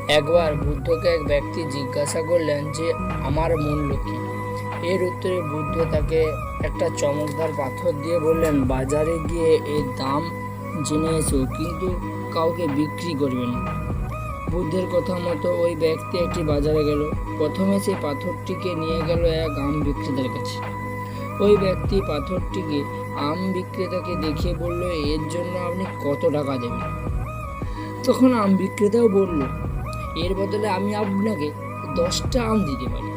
একবার বুদ্ধকে এক ব্যক্তি জিজ্ঞাসা করলেন যে আমার মূল্য কি। এর উত্তরে বুদ্ধ তাকে একটা চমকদার পাথর দিয়ে বললেন, বাজারে গিয়ে এর দাম জেনে এসো, কিন্তু কাউকে বিক্রি করবে না। বুদ্ধের কথা মতো ওই ব্যক্তি একটি বাজারে গেল। প্রথমে সেই পাথরটিকে নিয়ে গেল এক আম বিক্রেতার কাছে। ওই ব্যক্তি পাথরটিকে আম বিক্রেতাকে দেখিয়ে বলল, এর জন্য আপনি কত টাকা দেবেন? তখন আম বিক্রেতাও বলল, এর বদলে আমি আপনাকে 10টা আম দিতে পারি।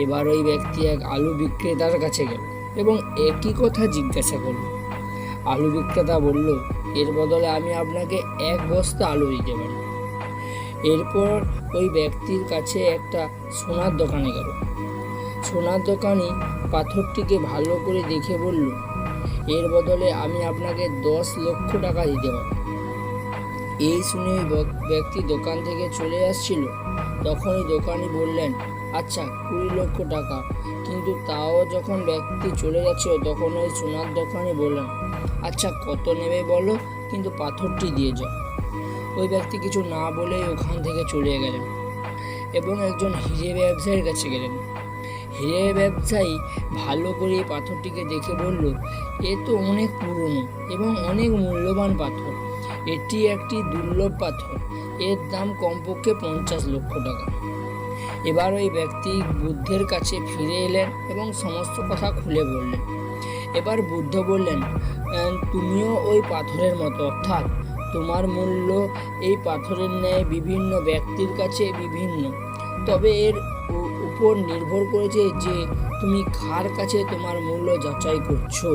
এবার ওই ব্যক্তি এক আলু বিক্রেতার কাছে গেল এবং একই কথা জিজ্ঞাসা করল। আলু বিক্রেতা বলল, এর বদলে আমি আপনাকে 1 বস্তা আলু দিতে পারি। এরপর ওই ব্যক্তির কাছে একটা সোনার দোকানে গেল। সোনার দোকানি পাথরটিকে ভালো করে দেখে বলল, এর বদলে আমি আপনাকে 10 লক্ষ টাকা দিতে পারি। এই শুনে ব্যক্তি দোকান থেকে চলে আসছিল। তখনই দোকানি বললেন, আচ্ছা 20 লক্ষ টাকা। কিন্তু তাও যখন ব্যক্তি চলে যাচ্ছিল তখন ওই সোনার দোকানি বললেন, আচ্ছা কত নেবে বলো, কিন্তু পাথরটি দিয়ে যাও। ওই ব্যক্তি কিছু না বলেই ওখান থেকে চলে গেলেন এবং একজন হিরে ব্যবসায়ীর কাছে গেলেন। হিরে ব্যবসায়ী ভালো করে পাথরটিকে দেখে বলল, এ তো অনেক পুরনো এবং অনেক মূল্যবান পাথর। এটি একটি দুর্লভ পাথর, এর দাম কমপক্ষে 50 লক্ষ টাকা। এবার ওই ব্যক্তি বুদ্ধের কাছে ফিরে এলেন এবং সমস্ত কথা খুলে বললেন। এবার বুদ্ধ বললেন, তুমিও ওই পাথরের মতো, অর্থাৎ তোমার মূল্য এই পাথরের ন্যায় বিভিন্ন ব্যক্তির কাছে বিভিন্ন। তবে এর উপর নির্ভর করেছে যে তুমি কার কাছে তোমার মূল্য যাচাই করছো।